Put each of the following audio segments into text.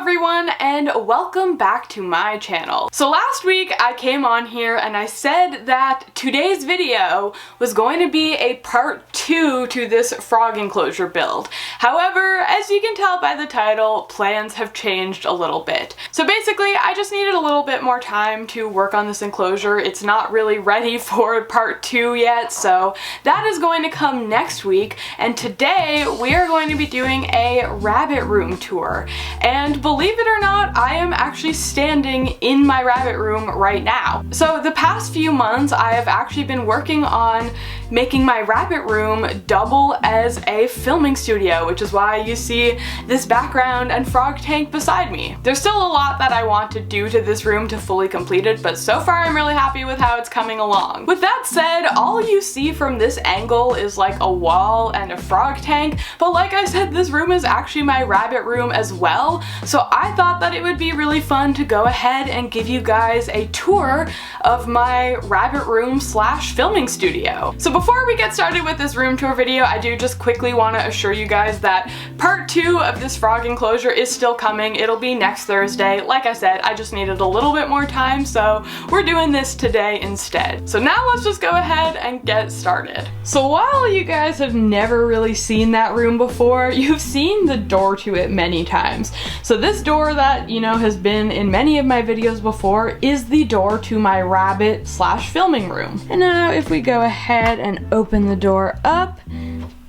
everyone, and welcome back to my channel. So last week I came on here and I said that today's video was going to be a part 2 to this frog enclosure build. However, as you can tell by the title, plans have changed a little bit. So basically I just needed a little bit more time to work on this enclosure. It's not really ready for part 2 yet, so that is going to come next week. And today we are going to be doing a rabbit room tour. And believe it or not, I am actually standing in my rabbit room right now. So the past few months I have actually been working on making my rabbit room double as a filming studio, which is why you see this background and frog tank beside me. There's still a lot that I want to do to this room to fully complete it, but so far I'm really happy with how it's coming along. With that said, all you see from this angle is like a wall and a frog tank, but like I said, this room is actually my rabbit room as well, so I thought that it would be really fun to go ahead and give you guys a tour of my rabbit room slash filming studio. So before we get started with this room tour video, I do just quickly want to assure you guys that part 2 of this frog enclosure is still coming. It'll be next Thursday. Like I said, I just needed a little bit more time, so we're doing this today instead. So now let's just go ahead and get started. So while you guys have never really seen that room before, you've seen the door to it many times. So this door that, you know, has been in many of my videos before is the door to my rabbit slash filming room. And now if we go ahead and open the door up,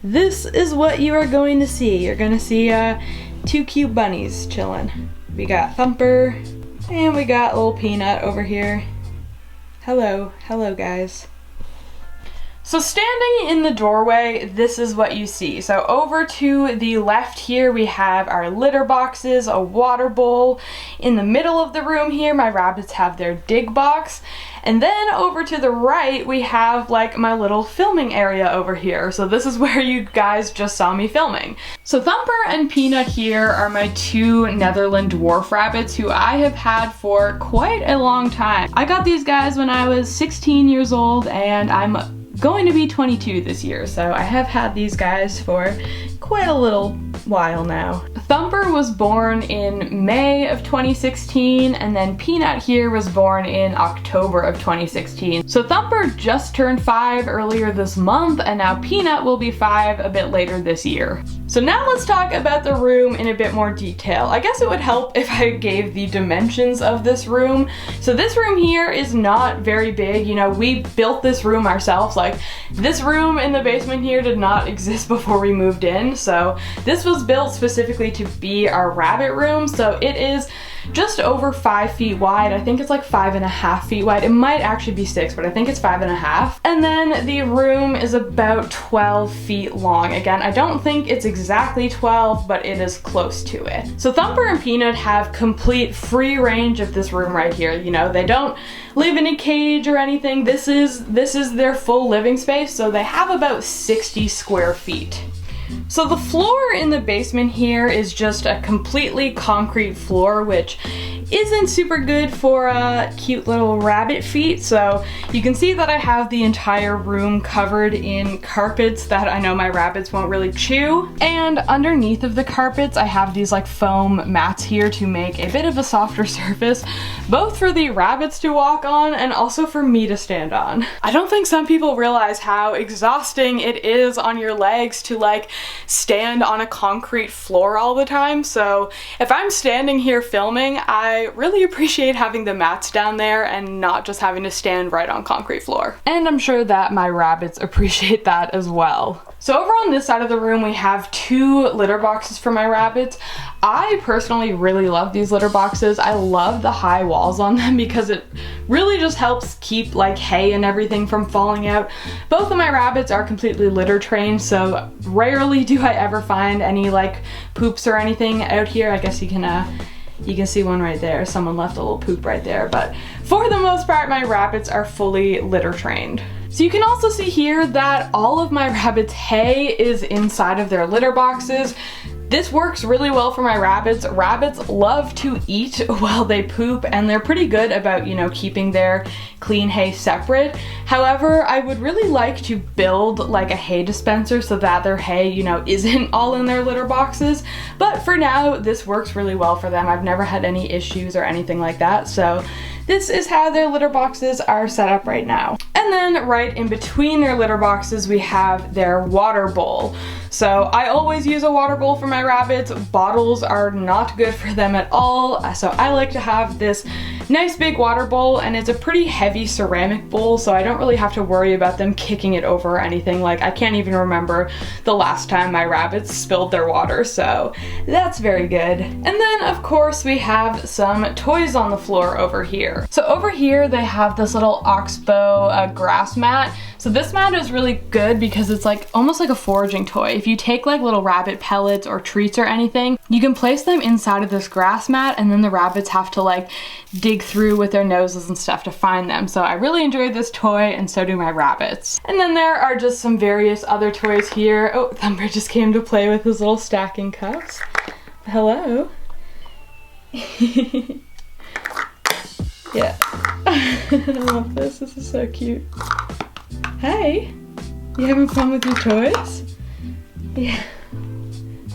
this is what you are going to see. You're going to see two cute bunnies chilling. We got Thumper and we got little Peanut over here. Hello guys. So standing in the doorway, this is what you see. So over to the left here, we have our litter boxes, a water bowl. In the middle of the room here, my rabbits have their dig box. And then over to the right, we have like my little filming area over here. So this is where you guys just saw me filming. So Thumper and Peanut here are my two Netherland dwarf rabbits who I have had for quite a long time. I got these guys when I was 16 years old and I'm going to be 22 this year, so I have had these guys for quite a little while now. Thumper was born in May of 2016, and then Peanut here was born in October of 2016. So Thumper just turned 5 earlier this month, and now Peanut will be 5 a bit later this year. So now let's talk about the room in a bit more detail. I guess it would help if I gave the dimensions of this room. So this room here is not very big. You know, we built this room ourselves. Like, this room in the basement here did not exist before we moved in. So this was built specifically to be our rabbit room. So it is just over 5 feet wide. I think it's like 5.5 feet wide. It might actually be 6, but I think it's 5.5. And then the room is about 12 feet long. Again, I don't think it's exactly 12, but it is close to it. So Thumper and Peanut have complete free range of this room right here. You know, they don't live in a cage or anything. This is their full living space, so they have about 60 square feet. So the floor in the basement here is just a completely concrete floor, which isn't super good for cute little rabbit feet. So you can see that I have the entire room covered in carpets that I know my rabbits won't really chew. And underneath of the carpets, I have these like foam mats here to make a bit of a softer surface, both for the rabbits to walk on and also for me to stand on. I don't think some people realize how exhausting it is on your legs to like stand on a concrete floor all the time. So if I'm standing here filming, I really appreciate having the mats down there and not just having to stand right on concrete floor. And I'm sure that my rabbits appreciate that as well. So over on this side of the room, we have 2 litter boxes for my rabbits. I personally really love these litter boxes. I love the high walls on them because it really just helps keep like hay and everything from falling out. Both of my rabbits are completely litter trained, so rarely do I ever find any like poops or anything out here. I guess you can see one right there. Someone left a little poop right there, but for the most part, my rabbits are fully litter trained. So you can also see here that all of my rabbits' hay is inside of their litter boxes. This works really well for my rabbits. Rabbits love to eat while they poop, and they're pretty good about, you know, keeping their clean hay separate. However, I would really like to build like a hay dispenser so that their hay, you know, isn't all in their litter boxes. But for now, this works really well for them. I've never had any issues or anything like that. So this is how their litter boxes are set up right now. And then right in between their litter boxes, we have their water bowl. So I always use a water bowl for my rabbits. Bottles are not good for them at all. So I like to have this nice big water bowl, and it's a pretty heavy ceramic bowl, so I don't really have to worry about them kicking it over or anything. Like, I can't even remember the last time my rabbits spilled their water, so that's very good. And then of course we have some toys on the floor over here. So over here they have this little oxbow grass mat. So this mat is really good because it's like almost like a foraging toy. If you take like little rabbit pellets or treats or anything, you can place them inside of this grass mat, and then the rabbits have to like dig through with their noses and stuff to find them. So I really enjoy this toy, and so do my rabbits. And then there are just some various other toys here. Oh, Thumper just came to play with his little stacking cups. Hello. Yeah. I love this. This is so cute. Hey, you having fun with your toys? Yeah.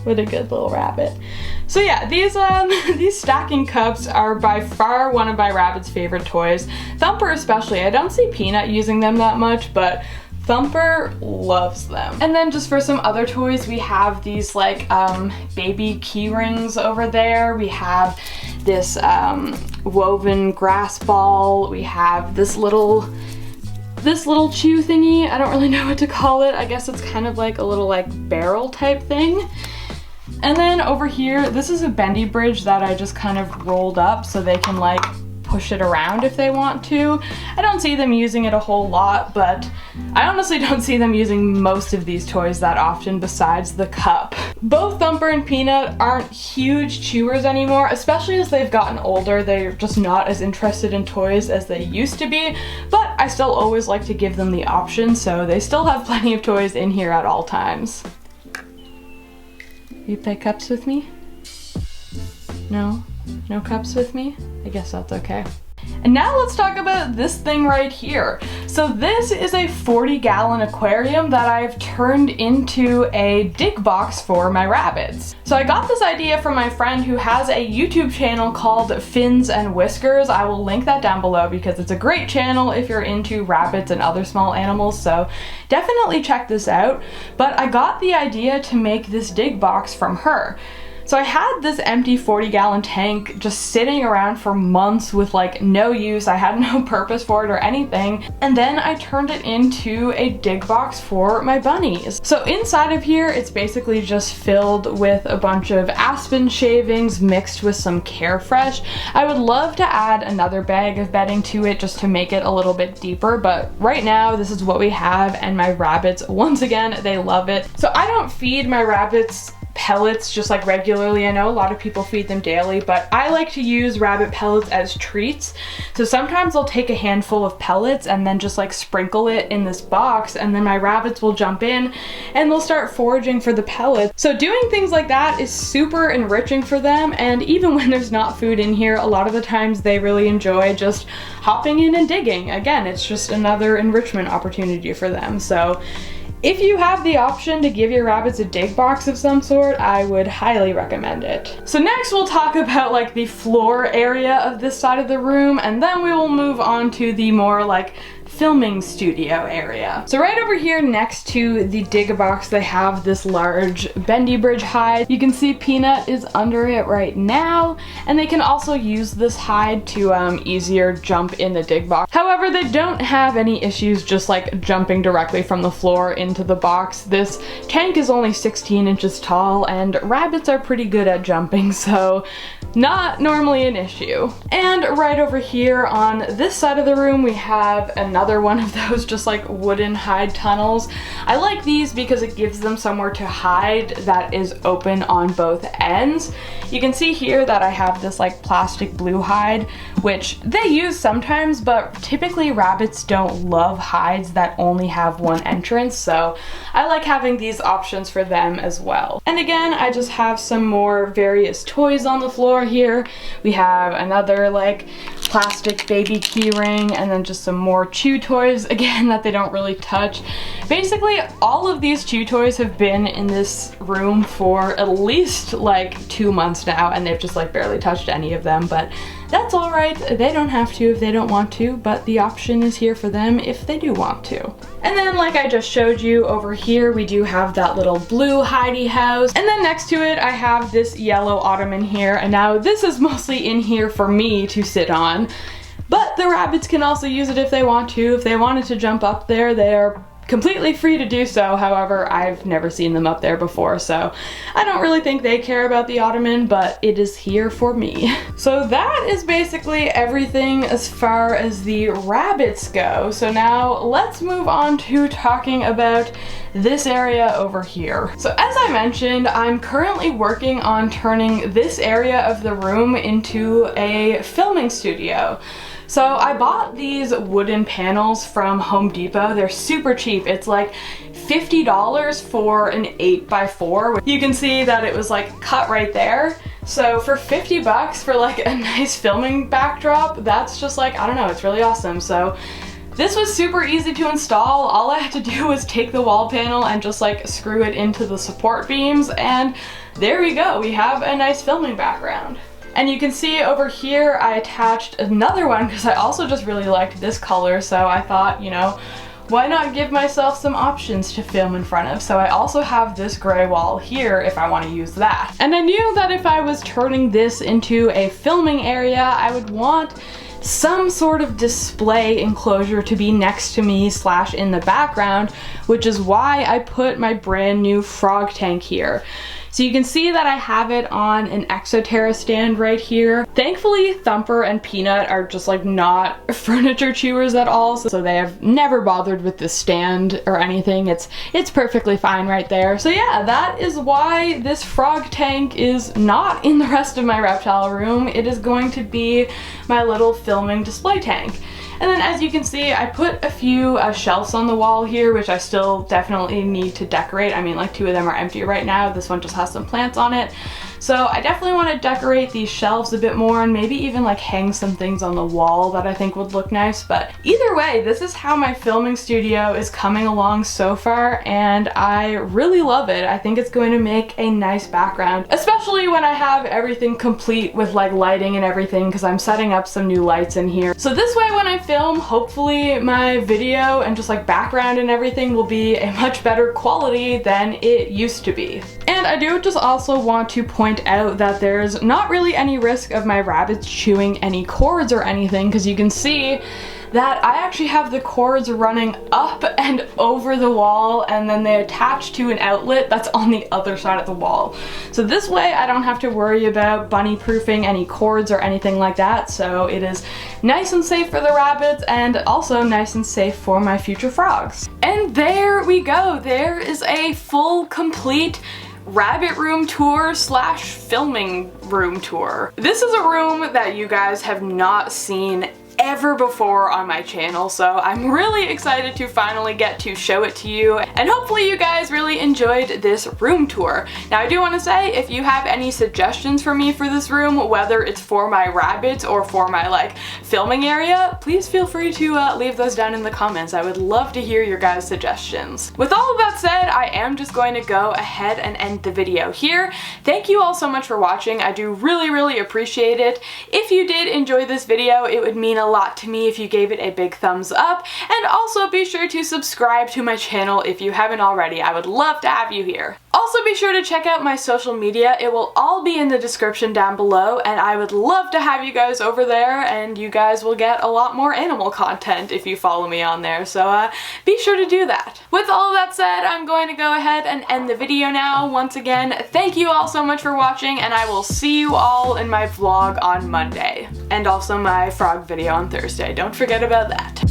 What a good little rabbit. So yeah, these stacking cups are by far one of my rabbit's favorite toys. Thumper especially. I don't see Peanut using them that much, but Thumper loves them. And then just for some other toys, we have these like baby key rings over there. We have this woven grass ball. We have this little chew thingy. I don't really know what to call it. I guess it's kind of like a little like barrel type thing. And then over here, this is a bendy bridge that I just kind of rolled up so they can like push it around if they want to. I don't see them using it a whole lot, but I honestly don't see them using most of these toys that often besides the cup. Both Thumper and Peanut aren't huge chewers anymore, especially as they've gotten older. They're just not as interested in toys as they used to be, but I still always like to give them the option, so they still have plenty of toys in here at all times. You play cups with me? No? No cups with me? I guess that's okay. And now let's talk about this thing right here. So this is a 40-gallon aquarium that I've turned into a dig box for my rabbits. So I got this idea from my friend who has a YouTube channel called Fins and Whiskers. I will link that down below because it's a great channel if you're into rabbits and other small animals, so definitely check this out. But I got the idea to make this dig box from her. So I had this empty 40-gallon tank just sitting around for months with like no use. I had no purpose for it or anything. And then I turned it into a dig box for my bunnies. So inside of here, it's basically just filled with a bunch of aspen shavings mixed with some Carefresh. I would love to add another bag of bedding to it just to make it a little bit deeper, but right now this is what we have, and my rabbits, once again, they love it. So I don't feed my rabbits pellets just like regularly. I know a lot of people feed them daily, but I like to use rabbit pellets as treats. So sometimes I'll take a handful of pellets and then just like sprinkle it in this box, and then my rabbits will jump in and they'll start foraging for the pellets. So doing things like that is super enriching for them, and even when there's not food in here, a lot of the times they really enjoy just hopping in and digging. Again, it's just another enrichment opportunity for them. So if you have the option to give your rabbits a dig box of some sort, I would highly recommend it. So next we'll talk about like the floor area of this side of the room, and then we will move on to the more like filming studio area. So right over here next to the dig box, they have this large bendy bridge hide. You can see Peanut is under it right now, and they can also use this hide to easier jump in the dig box. However, they don't have any issues just like jumping directly from the floor into the box. This tank is only 16 inches tall, and rabbits are pretty good at jumping, so not normally an issue. And right over here on this side of the room, we have another one of those just like wooden hide tunnels. I like these because it gives them somewhere to hide that is open on both ends. You can see here that I have this like plastic blue hide, which they use sometimes, but typically rabbits don't love hides that only have one entrance, so I like having these options for them as well. And again, I just have some more various toys on the floor here. We have another like plastic baby key ring, and then just some more chew toys, again, that they don't really touch. Basically, all of these chew toys have been in this room for at least like 2 months now, and they've just like barely touched any of them, but that's all right. They don't have to if they don't want to, but the option is here for them if they do want to. And then, like I just showed you over here, we do have that little blue hidey house. And then next to it, I have this yellow ottoman here. And now this is mostly in here for me to sit on, but the rabbits can also use it if they want to. If they wanted to jump up there, they are completely free to do so. However, I've never seen them up there before, so I don't really think they care about the ottoman, but it is here for me. So that is basically everything as far as the rabbits go. So now let's move on to talking about this area over here. So as I mentioned, I'm currently working on turning this area of the room into a filming studio. So I bought these wooden panels from Home Depot. They're super cheap. It's like $50 for an 8x4. You can see that it was like cut right there. So for 50 bucks for like a nice filming backdrop, that's just like, I don't know, it's really awesome. So this was super easy to install. All I had to do was take the wall panel and just like screw it into the support beams, and there we go. We have a nice filming background. And you can see over here I attached another one because I also just really liked this color, so I thought, you know, why not give myself some options to film in front of? So I also have this gray wall here if I want to use that. And I knew that if I was turning this into a filming area, I would want some sort of display enclosure to be next to me / in the background, which is why I put my brand new frog tank here. So you can see that I have it on an Exoterra stand right here. Thankfully, Thumper and Peanut are just like not furniture chewers at all, so they have never bothered with the stand or anything. It's perfectly fine right there. So yeah, that is why this frog tank is not in the rest of my reptile room. It is going to be my little filming display tank. And then as you can see, I put a few shelves on the wall here, which I still definitely need to decorate. I mean, like 2 of them are empty right now. This one just has some plants on it. So I definitely want to decorate these shelves a bit more and maybe even like hang some things on the wall that I think would look nice. But either way, this is how my filming studio is coming along so far, and I really love it. I think it's going to make a nice background, especially when I have everything complete with like lighting and everything, because I'm setting up some new lights in here. So this way when I film, hopefully my video and just like background and everything will be a much better quality than it used to be. And I do just also want to point out that there's not really any risk of my rabbits chewing any cords or anything, because you can see that I actually have the cords running up and over the wall, and then they attach to an outlet that's on the other side of the wall. So this way I don't have to worry about bunny proofing any cords or anything like that, so it is nice and safe for the rabbits and also nice and safe for my future frogs. And there we go. There is a full, complete rabbit room tour / filming room tour. This is a room that you guys have not seen ever before on my channel, so I'm really excited to finally get to show it to you, and hopefully you guys really enjoyed this room tour. Now I do want to say, if you have any suggestions for me for this room, whether it's for my rabbits or for my like filming area, please feel free to leave those down in the comments. I would love to hear your guys' suggestions. With all of that said, I am just going to go ahead and end the video here. Thank you all so much for watching. I do really appreciate it. If you did enjoy this video, it would mean a lot to me if you gave it a big thumbs up, and also be sure to subscribe to my channel if you you haven't already. I would love to have you here. Also be sure to check out my social media. It will all be in the description down below, and I would love to have you guys over there, and you guys will get a lot more animal content if you follow me on there, so be sure to do that. With all of that said, I'm going to go ahead and end the video now. Once again, thank you all so much for watching, and I will see you all in my vlog on Monday. And also my frog video on Thursday. Don't forget about that.